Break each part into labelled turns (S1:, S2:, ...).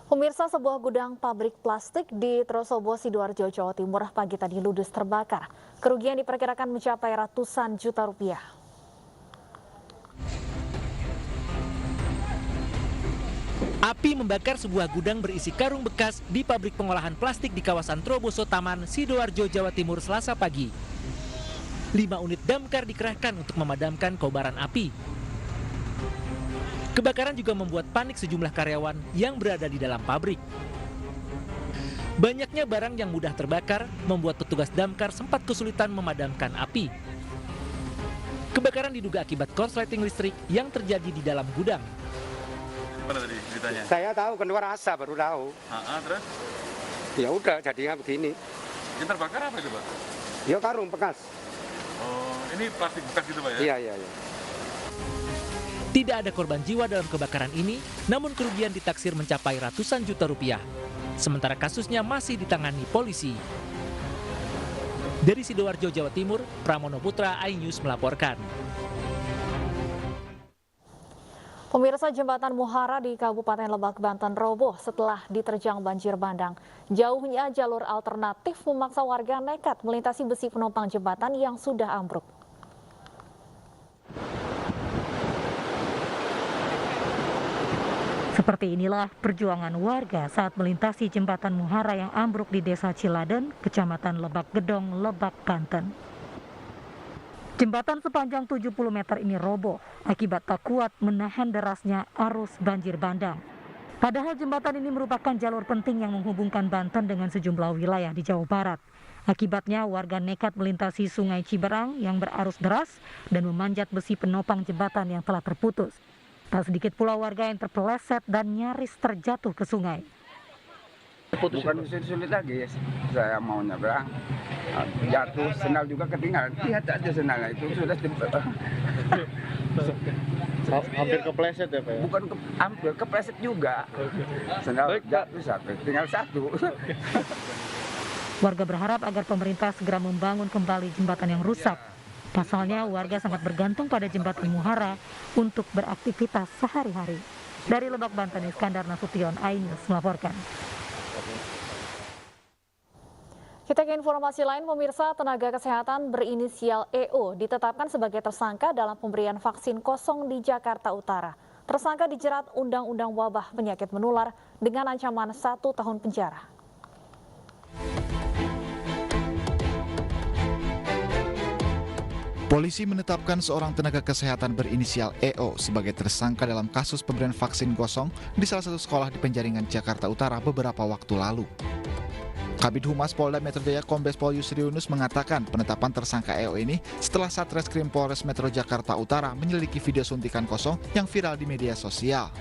S1: Pemirsa, sebuah gudang pabrik plastik di Trosobo, Sidoarjo, Jawa Timur pagi tadi ludes terbakar. Kerugian diperkirakan mencapai ratusan juta rupiah.
S2: Api membakar sebuah gudang berisi karung bekas di pabrik pengolahan plastik di kawasan Troboso Taman, Sidoarjo, Jawa Timur Selasa pagi. 5 unit damkar dikerahkan untuk memadamkan kobaran api. Kebakaran juga membuat panik sejumlah karyawan yang berada di dalam pabrik. Banyaknya barang yang mudah terbakar membuat petugas damkar sempat kesulitan memadamkan api. Kebakaran diduga akibat korsleting listrik yang terjadi di dalam gudang.
S3: Mana tadi ceritanya?
S4: Saya tahu keluar asap, baru tahu.
S3: Terus?
S4: Ya udah jadinya begini.
S3: Yang terbakar apa itu, Pak?
S4: Ya karung bekas.
S3: Oh, ini plastik bekas gitu, Pak ya?
S4: Iya.
S2: Tidak ada korban jiwa dalam kebakaran ini, namun kerugian ditaksir mencapai ratusan juta rupiah. Sementara kasusnya masih ditangani polisi. Dari Sidoarjo, Jawa Timur, Pramono Putra, iNews melaporkan.
S1: Pemirsa, jembatan Muhara di Kabupaten Lebak, Banten roboh setelah diterjang banjir bandang. Jauhnya jalur alternatif memaksa warga nekat melintasi besi penopang jembatan yang sudah ambruk.
S5: Seperti inilah perjuangan warga saat melintasi jembatan Muhara yang ambruk di Desa Ciladen, Kecamatan Lebak Gedong, Lebak, Banten. Jembatan sepanjang 70 meter ini roboh akibat tak kuat menahan derasnya arus banjir bandang. Padahal jembatan ini merupakan jalur penting yang menghubungkan Banten dengan sejumlah wilayah di Jawa Barat. Akibatnya warga nekat melintasi Sungai Ciberang yang berarus deras dan memanjat besi penopang jembatan yang telah terputus. Tak sedikit pula warga yang terpeleset dan nyaris terjatuh ke sungai.
S6: Bukan sulit lagi, saya mau nyebrang, jatuh, sendal juga ketinggalan. Lihat aja sendalnya itu sudah
S7: hampir kepleset ya Pak ya?
S6: Bukan hampir kepleset juga. Sendal jatuh satu, tinggal satu.
S5: Warga berharap agar pemerintah segera membangun kembali jembatan yang rusak. Pasalnya warga sangat bergantung pada jembatan Muhara untuk beraktivitas sehari-hari. Dari Lebak, Banten, Iskandar Nasution, iNews melaporkan.
S1: Kita ke informasi lain, pemirsa. Tenaga kesehatan berinisial EO ditetapkan sebagai tersangka dalam pemberian vaksin kosong di Jakarta Utara. Tersangka dijerat Undang-Undang Wabah Penyakit Menular dengan ancaman 1 tahun penjara.
S8: Polisi menetapkan seorang tenaga kesehatan berinisial EO sebagai tersangka dalam kasus pemberian vaksin kosong di salah satu sekolah di Penjaringan, Jakarta Utara beberapa waktu lalu. Kabid Humas Polda Metro Jaya Kombes Pol Yusri Yunus mengatakan penetapan tersangka EO ini setelah Satreskrim Polres Metro Jakarta Utara menyelidiki video suntikan kosong yang viral di media sosial.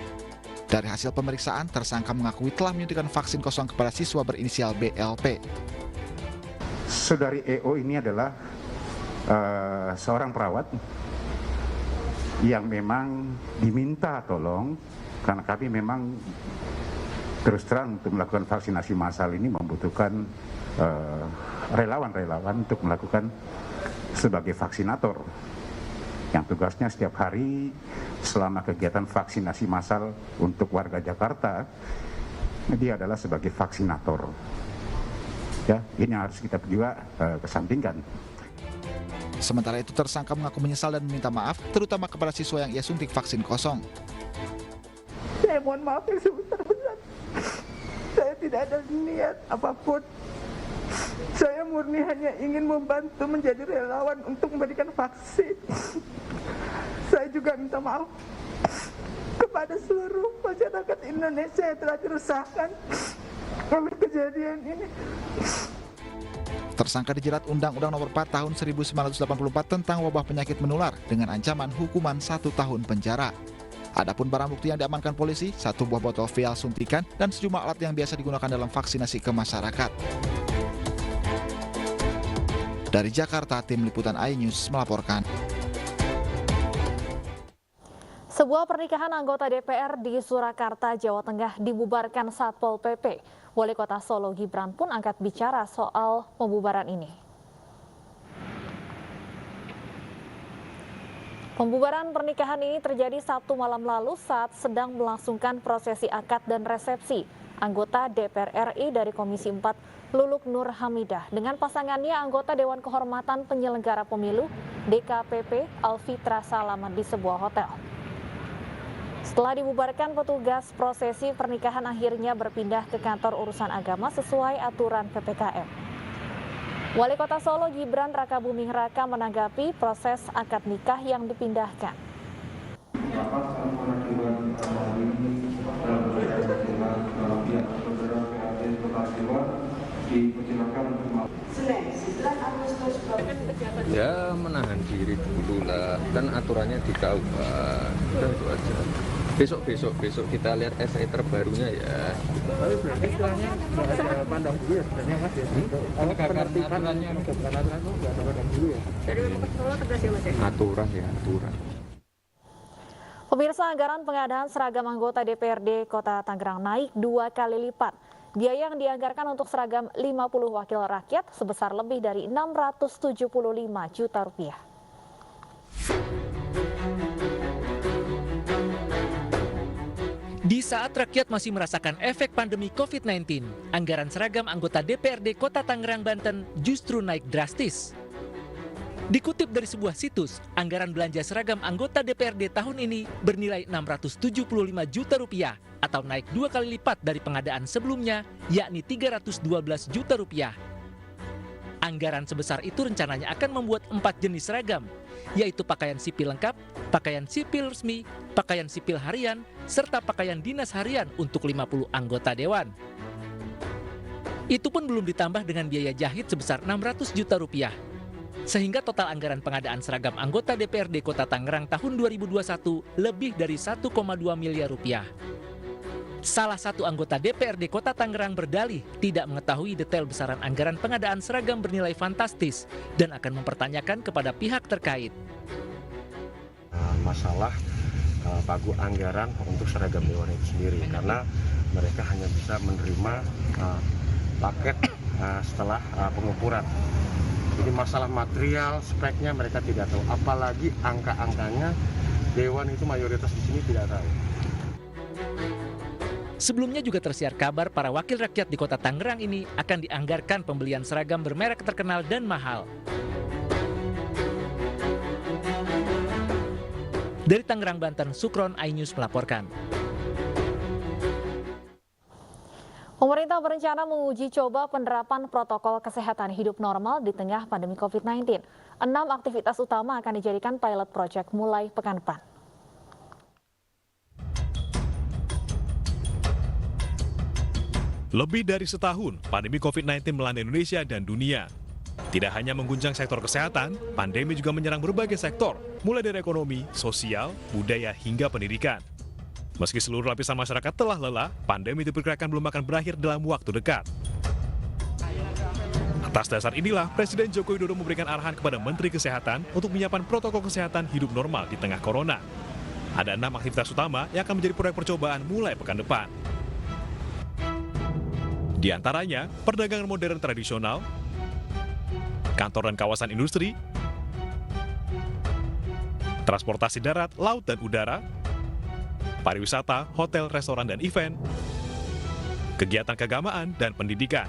S8: Dari hasil pemeriksaan, tersangka mengakui telah menyuntikkan vaksin kosong kepada siswa berinisial BLP.
S9: Saudari EO ini adalah seorang perawat yang memang diminta tolong karena kami memang terus terang untuk melakukan vaksinasi massal ini membutuhkan relawan-relawan untuk melakukan sebagai vaksinator yang tugasnya setiap hari selama kegiatan vaksinasi massal untuk warga Jakarta, dia adalah sebagai vaksinator. Ya, ini harus kita juga kesampingkan.
S8: Sementara itu tersangka mengaku menyesal dan meminta maaf terutama kepada siswa yang ia suntik vaksin kosong.
S10: Saya mohon maaf yang sebesar-besar. Saya tidak ada niat apapun. Saya murni hanya ingin membantu menjadi relawan untuk memberikan vaksin. Saya juga minta maaf kepada seluruh masyarakat Indonesia yang telah diresahkan oleh kejadian ini.
S8: Tersangka dijerat Undang-Undang Nomor 4 Tahun 1984 tentang wabah penyakit menular dengan ancaman hukuman 1 tahun penjara. Adapun barang bukti yang diamankan polisi, 1 buah botol vial suntikan dan sejumlah alat yang biasa digunakan dalam vaksinasi ke masyarakat. Dari Jakarta, tim liputan iNews melaporkan.
S1: Sebuah pernikahan anggota DPR di Surakarta, Jawa Tengah dibubarkan Satpol PP. Wali Kota Solo Gibran pun angkat bicara soal pembubaran ini. Pembubaran pernikahan ini terjadi Sabtu malam lalu saat sedang melangsungkan prosesi akad dan resepsi anggota DPR RI dari Komisi 4 Luluk Nur Hamidah dengan pasangannya anggota Dewan Kehormatan Penyelenggara Pemilu DKPP Alfitra Salaman di sebuah hotel. Setelah dibubarkan, petugas prosesi pernikahan akhirnya berpindah ke kantor urusan agama sesuai aturan PPKM. Wali Kota Solo Gibran Rakabuming Raka menanggapi proses akad nikah yang dipindahkan.
S11: Ya menahan diri dulu lah, kan aturannya di KUA, udah itu aja. Besok kita lihat SE terbarunya ya.
S7: Tapi berarti istilahnya nggak ada pandang dulu ya sebenarnya Mas ya? Kalau penertibannya bukan aturan itu nggak ada pandang dulu ya?
S12: Jadi memang Solo tegas ya Mas ya?
S11: Aturan ya, aturan.
S1: Pemirsa, anggaran pengadaan seragam anggota DPRD Kota Tangerang naik 2 kali lipat. Biaya yang dianggarkan untuk seragam 50 wakil rakyat sebesar lebih dari 675 juta rupiah.
S2: Di saat rakyat masih merasakan efek pandemi COVID-19, anggaran seragam anggota DPRD Kota Tangerang, Banten justru naik drastis. Dikutip dari sebuah situs, anggaran belanja seragam anggota DPRD tahun ini bernilai 675 juta rupiah atau naik 2 kali lipat dari pengadaan sebelumnya, yakni 312 juta rupiah. Anggaran sebesar itu rencananya akan membuat 4 jenis seragam, yaitu pakaian sipil lengkap, pakaian sipil resmi, pakaian sipil harian, serta pakaian dinas harian untuk 50 anggota dewan. Itu pun belum ditambah dengan biaya jahit sebesar 600 juta rupiah. Sehingga total anggaran pengadaan seragam anggota DPRD Kota Tangerang tahun 2021 lebih dari 1,2 miliar rupiah. Salah satu anggota DPRD Kota Tangerang berdalih tidak mengetahui detail besaran anggaran pengadaan seragam bernilai fantastis dan akan mempertanyakan kepada pihak terkait.
S13: Masalah pagu anggaran untuk seragam dewan itu sendiri, karena mereka hanya bisa menerima paket setelah pengukuran. Jadi masalah material, speknya mereka tidak tahu, apalagi angka-angkanya dewan itu mayoritas di sini tidak tahu.
S2: Sebelumnya juga tersiar kabar para wakil rakyat di Kota Tangerang ini akan dianggarkan pembelian seragam bermerek terkenal dan mahal. Dari Tangerang, Banten, Sukron, iNews melaporkan.
S1: Pemerintah berencana menguji coba penerapan protokol kesehatan hidup normal di tengah pandemi COVID-19. 6 aktivitas utama akan dijadikan pilot project mulai pekan depan.
S14: Lebih dari setahun, pandemi COVID-19 melanda Indonesia dan dunia. Tidak hanya mengguncang sektor kesehatan, pandemi juga menyerang berbagai sektor, mulai dari ekonomi, sosial, budaya, hingga pendidikan. Meski seluruh lapisan masyarakat telah lelah, pandemi diperkirakan belum akan berakhir dalam waktu dekat. Atas dasar inilah, Presiden Joko Widodo memberikan arahan kepada Menteri Kesehatan untuk menyiapkan protokol kesehatan hidup normal di tengah corona. Ada 6 aktivitas utama yang akan menjadi proyek percobaan mulai pekan depan. Di antaranya, perdagangan modern tradisional, kantor dan kawasan industri, transportasi darat, laut, dan udara, pariwisata, hotel, restoran, dan event, kegiatan keagamaan, dan pendidikan.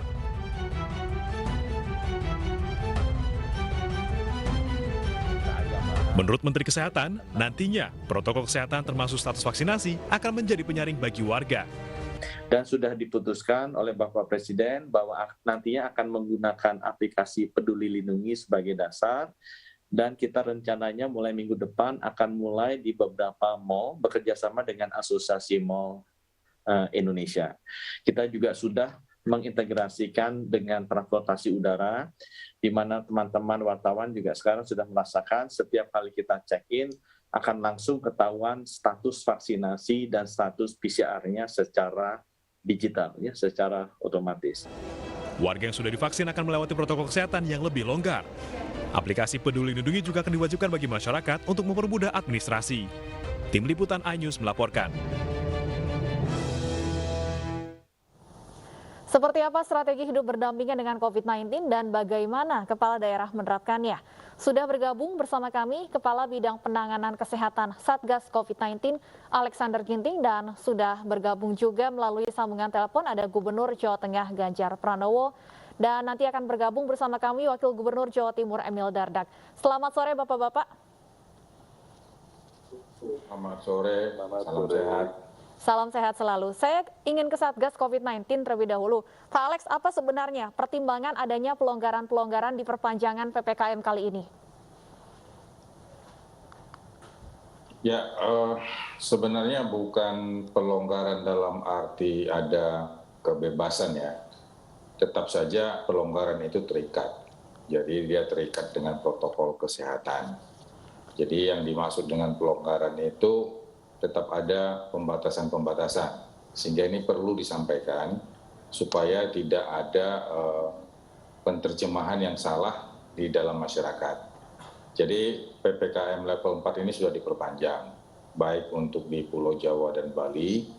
S14: Menurut Menteri Kesehatan, nantinya protokol kesehatan termasuk status vaksinasi akan menjadi penyaring bagi warga.
S15: Dan sudah diputuskan oleh Bapak Presiden bahwa nantinya akan menggunakan aplikasi Peduli Lindungi sebagai dasar, dan kita rencananya mulai minggu depan akan mulai di beberapa mal bekerja sama dengan Asosiasi Mal Indonesia. Kita juga sudah mengintegrasikan dengan transportasi udara, di mana teman-teman wartawan juga sekarang sudah merasakan setiap kali kita check-in akan langsung ketahuan status vaksinasi dan status PCR-nya secara digital, ya, secara otomatis.
S14: Warga yang sudah divaksin akan melewati protokol kesehatan yang lebih longgar. Aplikasi Peduli Lindungi juga akan diwajibkan bagi masyarakat untuk mempermudah administrasi. Tim Liputan iNews melaporkan.
S1: Seperti apa strategi hidup berdampingan dengan COVID-19 dan bagaimana kepala daerah menerapkannya? Sudah bergabung bersama kami Kepala Bidang Penanganan Kesehatan Satgas COVID-19 Alexander Ginting, dan sudah bergabung juga melalui sambungan telepon ada Gubernur Jawa Tengah Ganjar Pranowo, dan nanti akan bergabung bersama kami Wakil Gubernur Jawa Timur Emil Dardak. Selamat sore Bapak-Bapak.
S16: Selamat sore, salam sehat.
S1: Salam sehat selalu. Saya ingin ke Satgas COVID-19 terlebih dahulu. Pak Alex, apa sebenarnya pertimbangan adanya pelonggaran-pelonggaran di perpanjangan PPKM kali ini?
S16: Ya, sebenarnya bukan pelonggaran dalam arti ada kebebasan ya. Tetap saja pelonggaran itu terikat. Jadi dia terikat dengan protokol kesehatan. Jadi yang dimaksud dengan pelonggaran itu tetap ada pembatasan-pembatasan, sehingga ini perlu disampaikan supaya tidak ada penerjemahan yang salah di dalam masyarakat. Jadi PPKM level 4 ini sudah diperpanjang, baik untuk di Pulau Jawa dan Bali,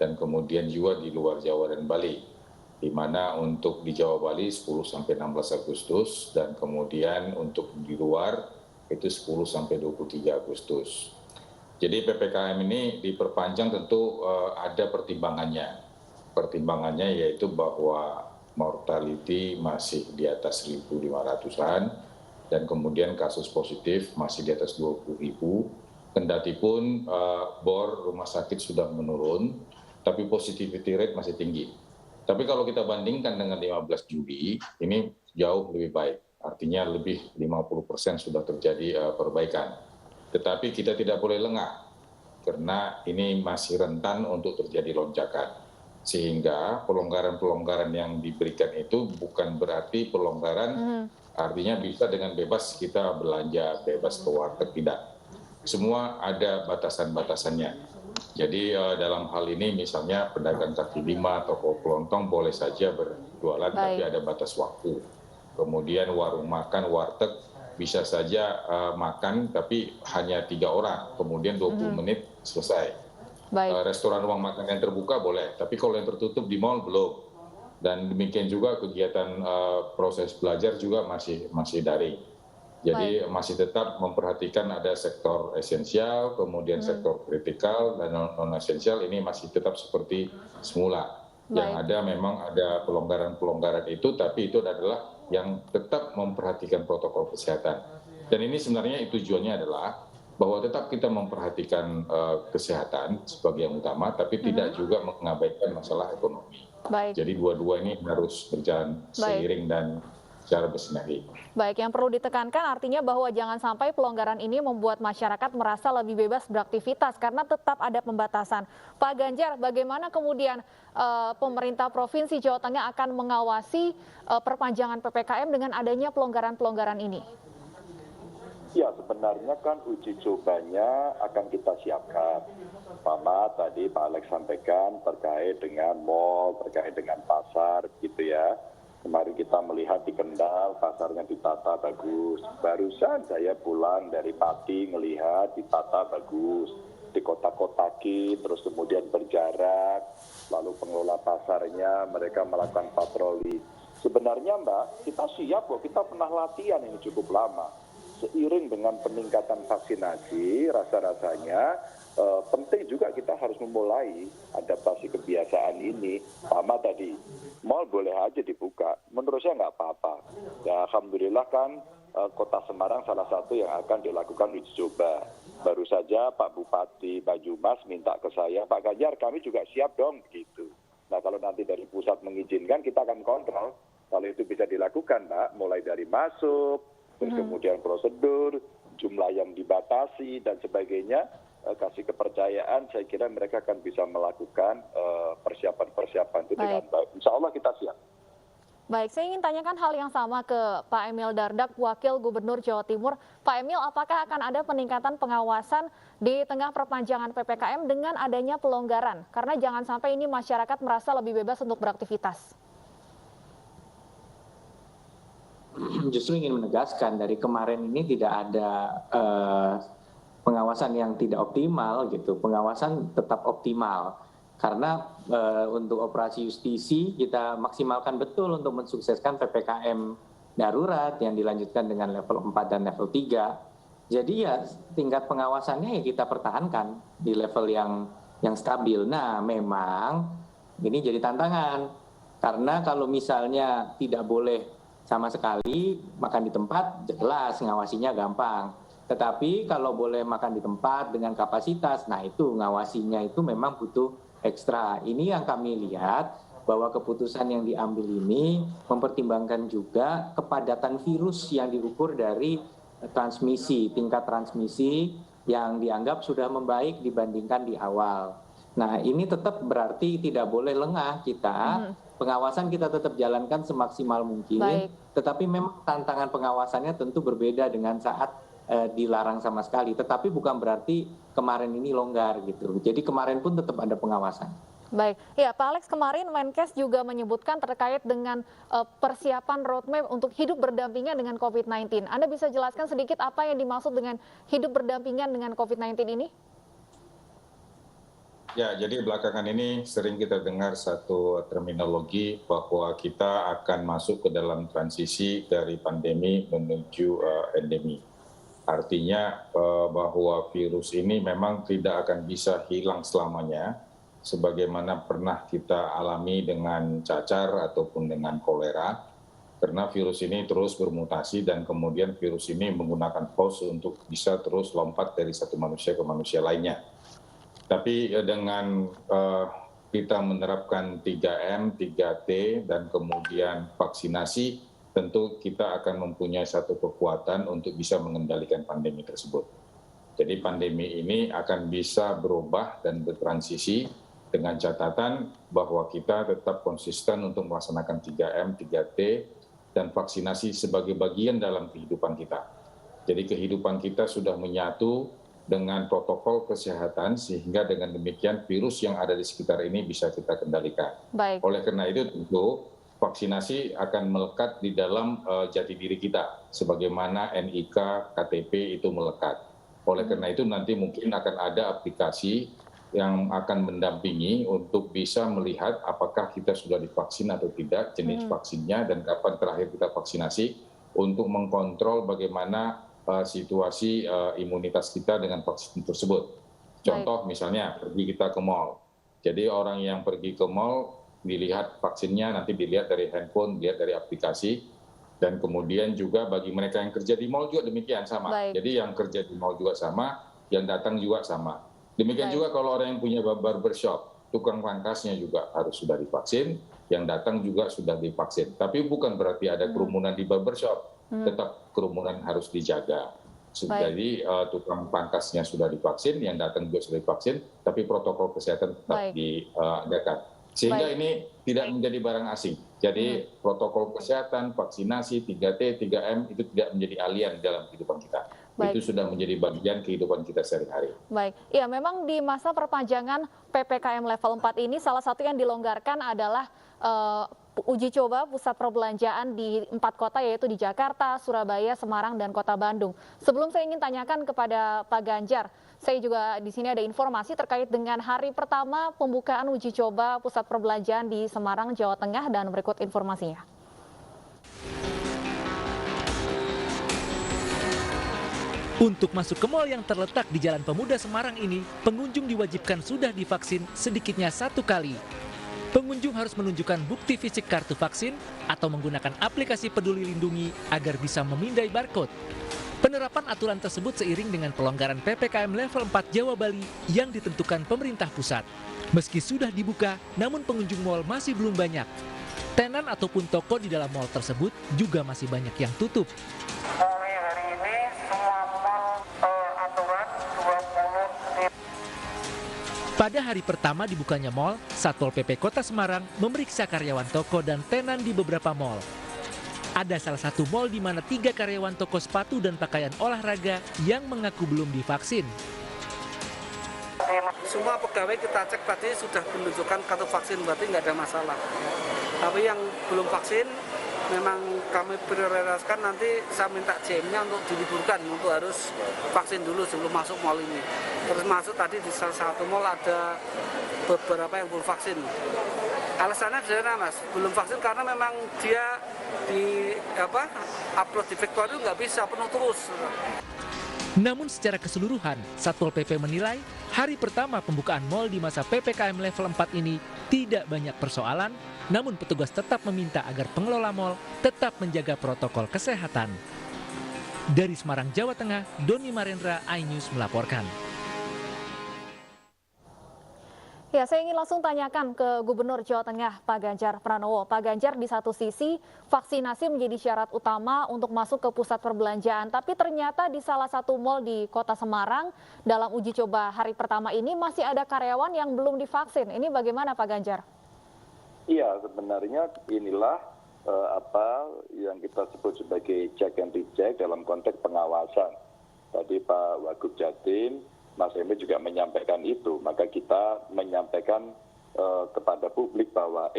S16: dan kemudian juga di luar Jawa dan Bali, di mana untuk di Jawa Bali 10-16 Agustus, dan kemudian untuk di luar itu 10-23 Agustus. Jadi PPKM ini diperpanjang tentu ada pertimbangannya. Pertimbangannya yaitu bahwa mortality masih di atas 1.500-an dan kemudian kasus positif masih di atas 20.000. Kendatipun bor rumah sakit sudah menurun, tapi positivity rate masih tinggi. Tapi kalau kita bandingkan dengan 15 Juli, ini jauh lebih baik. Artinya lebih 50% sudah terjadi perbaikan. Tetapi kita tidak boleh lengah, karena ini masih rentan untuk terjadi lonjakan. Sehingga pelonggaran-pelonggaran yang diberikan itu bukan berarti pelonggaran, artinya bisa dengan bebas kita belanja, bebas ke warteg, tidak. Semua ada batasan-batasannya. Jadi dalam hal ini misalnya pedagang kaki lima, toko kelontong boleh saja berjualan, tapi ada batas waktu. Kemudian warung makan, warteg, bisa saja makan tapi hanya 3 orang, kemudian 20 menit selesai. Restoran ruang makan yang terbuka boleh, tapi kalau yang tertutup di mal belum. Dan demikian juga kegiatan proses belajar juga masih daring. Jadi masih tetap memperhatikan ada sektor esensial, kemudian sektor kritikal, dan non-esensial ini masih tetap seperti semula. Yang ada memang ada pelonggaran-pelonggaran itu, tapi itu adalah yang tetap memperhatikan protokol kesehatan. Dan ini sebenarnya tujuannya adalah bahwa tetap kita memperhatikan kesehatan sebagai yang utama, tapi tidak juga mengabaikan masalah ekonomi. Jadi dua-dua ini harus berjalan seiring dan secara bersinergi.
S1: Baik, yang perlu ditekankan artinya bahwa jangan sampai pelonggaran ini membuat masyarakat merasa lebih bebas beraktivitas karena tetap ada pembatasan. Pak Ganjar, bagaimana kemudian pemerintah Provinsi Jawa Tengah akan mengawasi perpanjangan PPKM dengan adanya pelonggaran-pelonggaran ini?
S17: Ya, sebenarnya kan uji cobanya akan kita siapkan. Mama tadi Pak Alex sampaikan terkait dengan mal, terkait dengan pasar, gitu ya. Kemarin kita melihat di Kendal, pasarnya ditata bagus. Barusan saya pulang dari Pati melihat ditata bagus. Di kota-kotaki, terus kemudian berjarak, lalu pengelola pasarnya, mereka melakukan patroli. Sebenarnya Mbak, kita siap kok, kita pernah latihan ini cukup lama. Seiring dengan peningkatan vaksinasi, rasa-rasanya penting juga kita harus memulai adaptasi kebiasaan ini. Sama tadi, mal boleh aja dibuka, menurut saya nggak apa-apa. Ya, alhamdulillah kan Kota Semarang salah satu yang akan dilakukan uji coba. Baru saja Pak Bupati Banyumas minta ke saya, Pak Ganjar kami juga siap dong begitu. Nah kalau nanti dari pusat mengizinkan kita akan kontrol, kalau itu bisa dilakukan Mbak, mulai dari masuk, terus kemudian prosedur, jumlah yang dibatasi dan sebagainya, kasih kepercayaan, saya kira mereka akan bisa melakukan persiapan-persiapan itu dengan baik. Insya Allah kita siap.
S1: Baik, saya ingin tanyakan hal yang sama ke Pak Emil Dardak, Wakil Gubernur Jawa Timur. Pak Emil, apakah akan ada peningkatan pengawasan di tengah perpanjangan PPKM dengan adanya pelonggaran? Karena jangan sampai ini masyarakat merasa lebih bebas untuk beraktivitas.
S18: Justru ingin menegaskan dari kemarin ini tidak ada pengawasan yang tidak optimal gitu. Pengawasan tetap optimal. Karena untuk operasi justisi kita maksimalkan betul untuk mensukseskan PPKM darurat yang dilanjutkan dengan level 4 dan level 3. Jadi ya tingkat pengawasannya ya kita pertahankan di level yang stabil. Nah, memang ini jadi tantangan karena kalau misalnya tidak boleh sama sekali makan di tempat, jelas ngawasinya gampang. Tetapi kalau boleh makan di tempat dengan kapasitas, nah itu ngawasinya itu memang butuh ekstra. Ini yang kami lihat bahwa keputusan yang diambil ini mempertimbangkan juga kepadatan virus yang diukur dari transmisi, tingkat transmisi yang dianggap sudah membaik dibandingkan di awal. Nah, ini tetap berarti tidak boleh lengah kita, pengawasan kita tetap jalankan semaksimal mungkin, tetapi memang tantangan pengawasannya tentu berbeda dengan saat dilarang sama sekali, tetapi bukan berarti kemarin ini longgar gitu. Jadi kemarin pun tetap ada pengawasan.
S1: Baik, ya Pak Alex, kemarin Menkes juga menyebutkan terkait dengan persiapan roadmap untuk hidup berdampingan dengan COVID-19. Anda bisa jelaskan sedikit apa yang dimaksud dengan hidup berdampingan dengan COVID-19 ini?
S16: Ya, jadi belakangan ini sering kita dengar satu terminologi bahwa kita akan masuk ke dalam transisi dari pandemi menuju endemi. Artinya bahwa virus ini memang tidak akan bisa hilang selamanya, sebagaimana pernah kita alami dengan cacar ataupun dengan kolera, karena virus ini terus bermutasi dan kemudian virus ini menggunakan host untuk bisa terus lompat dari satu manusia ke manusia lainnya. Tapi dengan kita menerapkan 3M, 3T, dan kemudian vaksinasi, tentu kita akan mempunyai satu kekuatan untuk bisa mengendalikan pandemi tersebut. Jadi pandemi ini akan bisa berubah dan bertransisi dengan catatan bahwa kita tetap konsisten untuk melaksanakan 3M, 3T, dan vaksinasi sebagai bagian dalam kehidupan kita. Jadi kehidupan kita sudah menyatu dengan protokol kesehatan sehingga dengan demikian virus yang ada di sekitar ini bisa kita kendalikan.
S1: Baik.
S16: Oleh karena itu tentu vaksinasi akan melekat di dalam jati diri kita sebagaimana NIK, KTP itu melekat. Oleh karena itu nanti mungkin akan ada aplikasi yang akan mendampingi untuk bisa melihat apakah kita sudah divaksin atau tidak, jenis vaksinnya dan kapan terakhir kita vaksinasi untuk mengkontrol bagaimana situasi imunitas kita dengan vaksin tersebut. Contoh misalnya pergi kita ke mall. Jadi orang yang pergi ke mall dilihat vaksinnya, nanti dilihat dari handphone, dilihat dari aplikasi, dan kemudian juga bagi mereka yang kerja di mall juga demikian sama. Jadi yang kerja di mall juga sama, yang datang juga sama. Demikian juga kalau orang yang punya barbershop, tukang pangkasnya juga harus sudah divaksin, yang datang juga sudah divaksin. Tapi bukan berarti ada kerumunan di barbershop. Tetap kerumunan harus dijaga. Jadi tukang pangkasnya sudah divaksin, yang datang juga sudah divaksin, tapi protokol kesehatan tetap diadakan. Sehingga ini tidak menjadi barang asing. Jadi protokol kesehatan, vaksinasi, 3T, 3M itu tidak menjadi alien dalam kehidupan kita. Itu sudah menjadi bagian kehidupan kita sehari-hari.
S1: Baik, ya memang di masa perpanjangan PPKM level 4 ini salah satu yang dilonggarkan adalah uji coba pusat perbelanjaan di 4 kota yaitu di Jakarta, Surabaya, Semarang, dan Kota Bandung. Sebelum saya ingin tanyakan kepada Pak Ganjar, saya juga di sini ada informasi terkait dengan hari pertama pembukaan uji coba pusat perbelanjaan di Semarang, Jawa Tengah, dan berikut informasinya.
S2: Untuk masuk ke mal yang terletak di Jalan Pemuda Semarang ini, pengunjung diwajibkan sudah divaksin sedikitnya 1 kali. Pengunjung harus menunjukkan bukti fisik kartu vaksin atau menggunakan aplikasi Peduli Lindungi agar bisa memindai barcode. Penerapan aturan tersebut seiring dengan pelonggaran PPKM level 4 Jawa Bali yang ditentukan pemerintah pusat. Meski sudah dibuka, namun pengunjung mal masih belum banyak. Tenan ataupun toko di dalam mal tersebut juga masih banyak yang tutup.
S10: Mulai hari ini semua mal aturan 20.
S2: Pada hari pertama dibukanya mal, Satpol PP Kota Semarang memeriksa karyawan toko dan tenan di beberapa mal. Ada salah satu mal di mana 3 karyawan toko sepatu dan pakaian olahraga yang mengaku belum divaksin.
S19: Semua pegawai kita cek tadi sudah menunjukkan kartu vaksin, berarti nggak ada masalah. Tapi yang belum vaksin, memang kami prioritaskan nanti saya minta JM-nya untuk diliburkan, untuk harus vaksin dulu sebelum masuk mal ini. Terus masuk tadi di salah satu mall ada beberapa yang belum vaksin. Alasannya sederhana Mas, belum vaksin karena memang dia di upload di Victoria nggak bisa penuh terus.
S2: Namun secara keseluruhan, Satpol PP menilai hari pertama pembukaan mal di masa PPKM level 4 ini tidak banyak persoalan, namun petugas tetap meminta agar pengelola mal tetap menjaga protokol kesehatan. Dari Semarang, Jawa Tengah, Doni Marendra, iNews melaporkan.
S1: Ya, saya ingin langsung tanyakan ke Gubernur Jawa Tengah, Pak Ganjar Pranowo. Pak Ganjar, di satu sisi vaksinasi menjadi syarat utama untuk masuk ke pusat perbelanjaan, tapi ternyata di salah satu mal di Kota Semarang dalam uji coba hari pertama ini masih ada karyawan yang belum divaksin. Ini bagaimana Pak Ganjar?
S17: Iya, sebenarnya inilah apa yang kita sebut sebagai check and recheck dalam konteks pengawasan. Tadi Pak Wagub Jatim, Mas Emil juga menyampaikan itu, maka kita menyampaikan kepada publik bahwa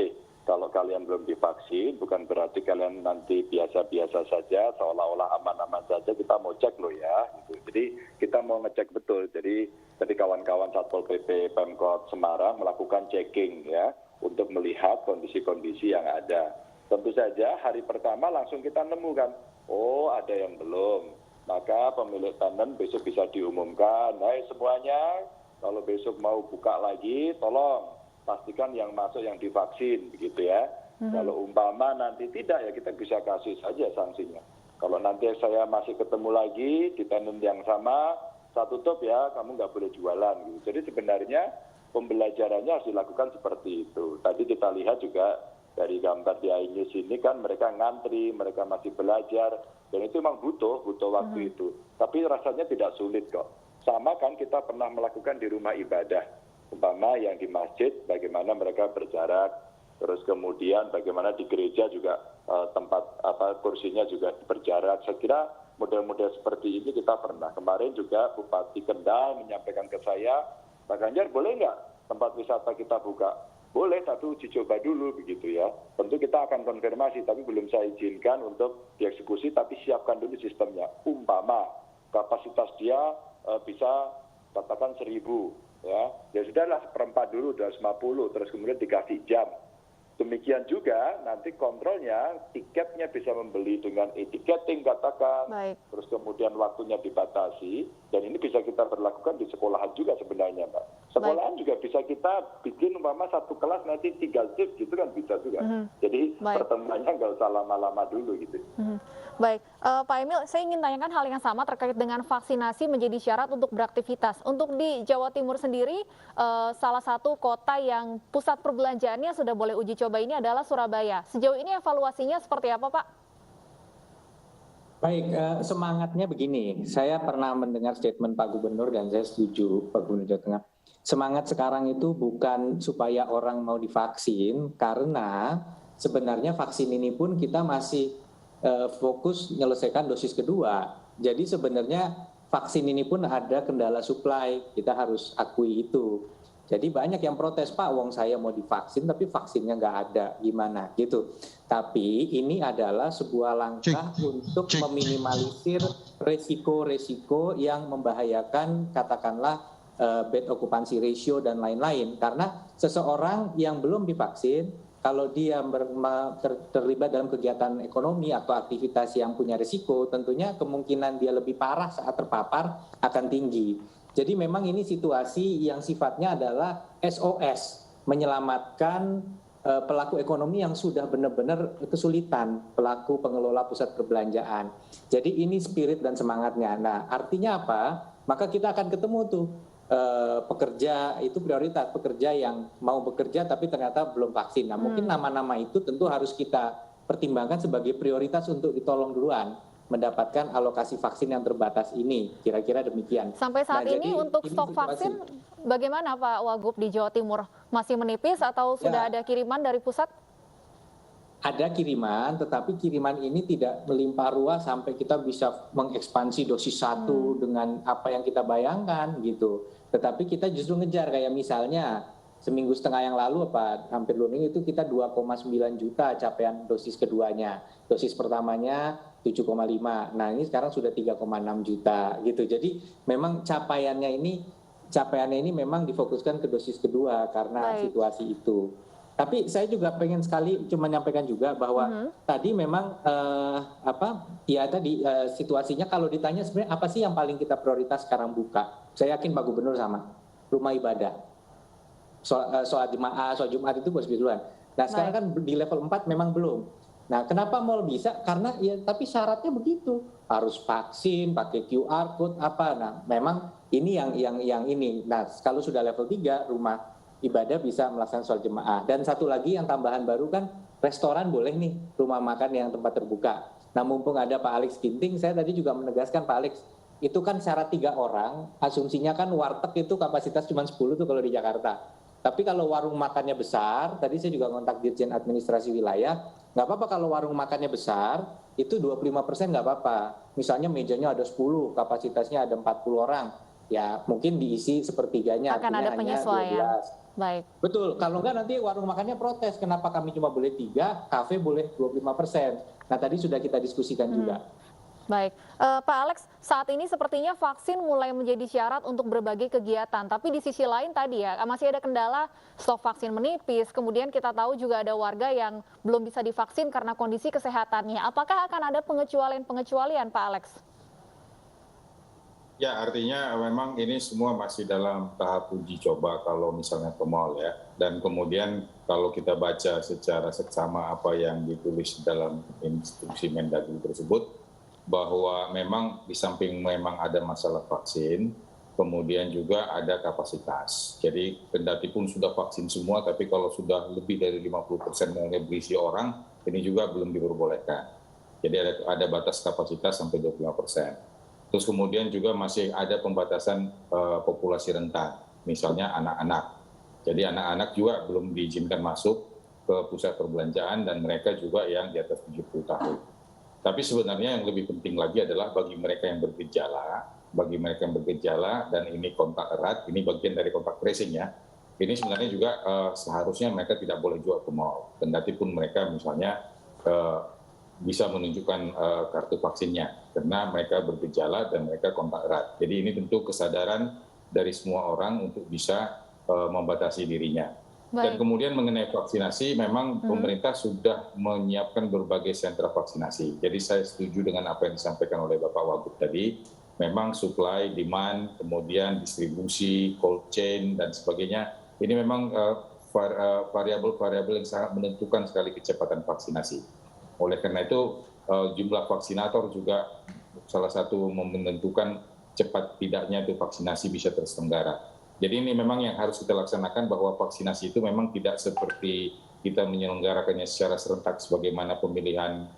S17: kalau kalian belum divaksin bukan berarti kalian nanti biasa-biasa saja, seolah-olah aman-aman saja, kita mau cek loh ya. Gitu. Jadi kita mau ngecek betul. Jadi tadi kawan-kawan Satpol PP Pemkot Semarang melakukan checking ya untuk melihat kondisi-kondisi yang ada. Tentu saja hari pertama langsung kita nemukan, oh ada yang belum. Maka pemilik tenan besok bisa diumumkan, hai semuanya, kalau besok mau buka lagi, tolong pastikan yang masuk yang divaksin, begitu ya. Kalau umpama nanti tidak, ya kita bisa kasih saja sanksinya. Kalau nanti saya masih ketemu lagi di tenan yang sama, saya tutup ya, kamu nggak boleh jualan. Gitu. Jadi sebenarnya pembelajarannya harus dilakukan seperti itu. Tadi kita lihat juga dari gambar di iNews ini kan mereka ngantri, mereka masih belajar, dan itu memang butuh waktu itu. Tapi rasanya tidak sulit kok. Sama kan kita pernah melakukan di rumah ibadah, umpama yang di masjid, bagaimana mereka berjarak, terus kemudian bagaimana di gereja juga tempat kursinya juga berjarak. Saya kira model-model seperti ini kita pernah. Kemarin juga Bupati Kendal menyampaikan ke saya, Pak Ganjar boleh nggak tempat wisata kita buka? Boleh, tapi uji coba dulu begitu ya. Tentu kita akan konfirmasi, tapi belum saya izinkan untuk dieksekusi, tapi siapkan dulu sistemnya. Umpama kapasitas dia bisa katakan 1.000 ya. Ya sudahlah seperempat dulu 250, terus kemudian dikasih jam. Demikian juga nanti kontrolnya, tiketnya bisa membeli dengan e-ticketing katakan, terus kemudian waktunya dibatasi, dan ini bisa kita berlakukan di sekolahan juga sebenarnya Mbak. Sekolahan juga bisa kita bikin umpama satu kelas nanti 3 shift gitu kan bisa juga. Jadi pertemuannya nggak usah lama-lama dulu gitu.
S1: Baik, Pak Emil, saya ingin tanyakan hal yang sama terkait dengan vaksinasi menjadi syarat untuk beraktivitas. Untuk di Jawa Timur sendiri, salah satu kota yang pusat perbelanjaannya sudah boleh uji coba ini adalah Surabaya. Sejauh ini evaluasinya seperti apa, Pak?
S18: Baik, semangatnya begini. Saya pernah mendengar statement Pak Gubernur dan saya setuju Pak Gubernur Jawa Tengah. Semangat sekarang itu bukan supaya orang mau divaksin, karena sebenarnya vaksin ini pun kita masih fokus menyelesaikan dosis kedua. Jadi sebenarnya vaksin ini pun ada kendala supply, kita harus akui itu. Jadi banyak yang protes, Pak, wong saya mau divaksin tapi vaksinnya nggak ada, gimana gitu. Tapi ini adalah sebuah langkah untuk meminimalisir resiko-resiko yang membahayakan katakanlah bed occupancy ratio dan lain-lain. Karena seseorang yang belum divaksin, kalau dia terlibat dalam kegiatan ekonomi atau aktivitas yang punya risiko, tentunya kemungkinan dia lebih parah saat terpapar akan tinggi. Jadi memang ini situasi yang sifatnya adalah SOS, menyelamatkan pelaku ekonomi yang sudah benar-benar kesulitan, pelaku pengelola pusat perbelanjaan. Jadi ini spirit dan semangatnya. Nah, artinya apa? Maka kita akan ketemu tuh. Pekerja itu prioritas, pekerja yang mau bekerja tapi ternyata belum vaksin. Nah, mungkin nama-nama itu tentu harus kita pertimbangkan sebagai prioritas untuk ditolong duluan mendapatkan alokasi vaksin yang terbatas ini. Kira-kira demikian.
S1: Sampai saat ini untuk stok vaksin bagaimana Pak Wagub di Jawa Timur? Masih menipis atau sudah ada kiriman dari pusat?
S18: Ada kiriman, tetapi kiriman ini tidak melimpah ruah sampai kita bisa mengekspansi dosis 1 dengan apa yang kita bayangkan gitu. Tetapi kita justru ngejar, kayak misalnya seminggu setengah yang lalu hampir 2 minggu itu kita 2,9 juta capaian dosis keduanya. Dosis pertamanya 7,5. Nah, ini sekarang sudah 3,6 juta gitu. Jadi memang capaiannya ini capaiannya ini memang difokuskan ke dosis kedua karena situasi itu. Tapi saya juga pengen sekali cuma menyampaikan juga bahwa tadi memang situasinya kalau ditanya sebenarnya apa sih yang paling kita prioritas sekarang buka? Saya yakin Pak Gubernur sama, rumah ibadah. Sholat jemaah, sholat Jumat itu harus duluan. Nah sekarang kan di level 4 memang belum. Nah kenapa mall bisa? Karena ya tapi syaratnya begitu, harus vaksin, pakai QR code apa. Nah memang ini yang ini. Nah kalau sudah level 3 rumah ibadah bisa melaksanakan sholat jemaah. Dan satu lagi yang tambahan baru kan restoran boleh nih, rumah makan yang tempat terbuka. Nah mumpung ada Pak Alex Ginting, saya tadi juga menegaskan Pak Alex, itu kan syarat 3 orang, asumsinya kan warteg itu kapasitas cuma 10 tuh kalau di Jakarta. Tapi kalau warung makannya besar, tadi saya juga kontak Dirjen Administrasi Wilayah, nggak apa-apa kalau warung makannya besar, itu 25% nggak apa-apa. Misalnya mejanya ada 10, kapasitasnya ada 40 orang, ya mungkin diisi sepertiganya,
S1: akan ada penyesuaian.
S18: 12. Baik. Betul, kalau enggak nanti warung makannya protes, kenapa kami cuma boleh 3, kafe boleh 25%. Nah tadi sudah kita diskusikan juga.
S1: Baik, Pak Alex, saat ini sepertinya vaksin mulai menjadi syarat untuk berbagai kegiatan. Tapi di sisi lain tadi ya, masih ada kendala stok vaksin menipis. Kemudian kita tahu juga ada warga yang belum bisa divaksin karena kondisi kesehatannya. Apakah akan ada pengecualian, Pak Alex?
S16: Ya, artinya memang ini semua masih dalam tahap uji coba kalau misalnya ke mall ya. Dan kemudian kalau kita baca secara seksama apa yang ditulis dalam instruksi Mendagri tersebut, bahwa memang di samping memang ada masalah vaksin, kemudian juga ada kapasitas. Jadi kendati pun sudah vaksin semua, tapi kalau sudah lebih dari 50% mulai berisi orang, ini juga belum diperbolehkan. Jadi ada batas kapasitas sampai 25%. Terus kemudian juga masih ada pembatasan populasi rentan, misalnya anak-anak. Jadi anak-anak juga belum diizinkan masuk ke pusat perbelanjaan dan mereka juga yang di atas 70 tahun. Tapi sebenarnya yang lebih penting lagi adalah bagi mereka yang bergejala dan ini kontak erat, ini bagian dari kontak tracing ya. Ini sebenarnya juga seharusnya mereka tidak boleh juga ke mall. Kendati pun mereka misalnya bisa menunjukkan kartu vaksinnya karena mereka bergejala dan mereka kontak erat. Jadi ini tentu kesadaran dari semua orang untuk bisa membatasi dirinya. Dan kemudian mengenai vaksinasi, memang pemerintah sudah menyiapkan berbagai sentra vaksinasi. Jadi saya setuju dengan apa yang disampaikan oleh Bapak Wagub tadi. Memang supply, demand, kemudian distribusi, cold chain dan sebagainya. Ini memang variabel-variabel yang sangat menentukan sekali kecepatan vaksinasi. Oleh karena itu jumlah vaksinator juga salah satu menentukan cepat tidaknya itu vaksinasi bisa terselenggara. Jadi ini memang yang harus kita laksanakan bahwa vaksinasi itu memang tidak seperti kita menyelenggarakannya secara serentak sebagaimana pemilihan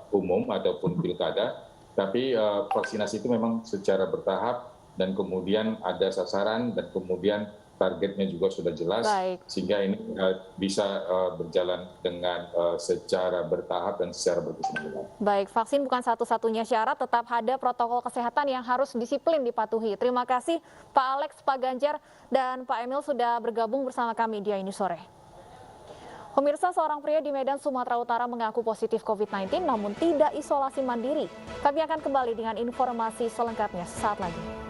S16: umum ataupun pilkada, tapi vaksinasi itu memang secara bertahap dan kemudian ada sasaran dan kemudian targetnya juga sudah jelas. Sehingga ini bisa berjalan dengan secara bertahap dan secara berkesinambungan.
S1: Baik, vaksin bukan satu-satunya syarat, tetap ada protokol kesehatan yang harus disiplin dipatuhi. Terima kasih Pak Alex, Pak Ganjar, dan Pak Emil sudah bergabung bersama kami di Ini Sore. Pemirsa, seorang pria di Medan, Sumatera Utara mengaku positif COVID-19 namun tidak isolasi mandiri. Kami akan kembali dengan informasi selengkapnya sesaat lagi.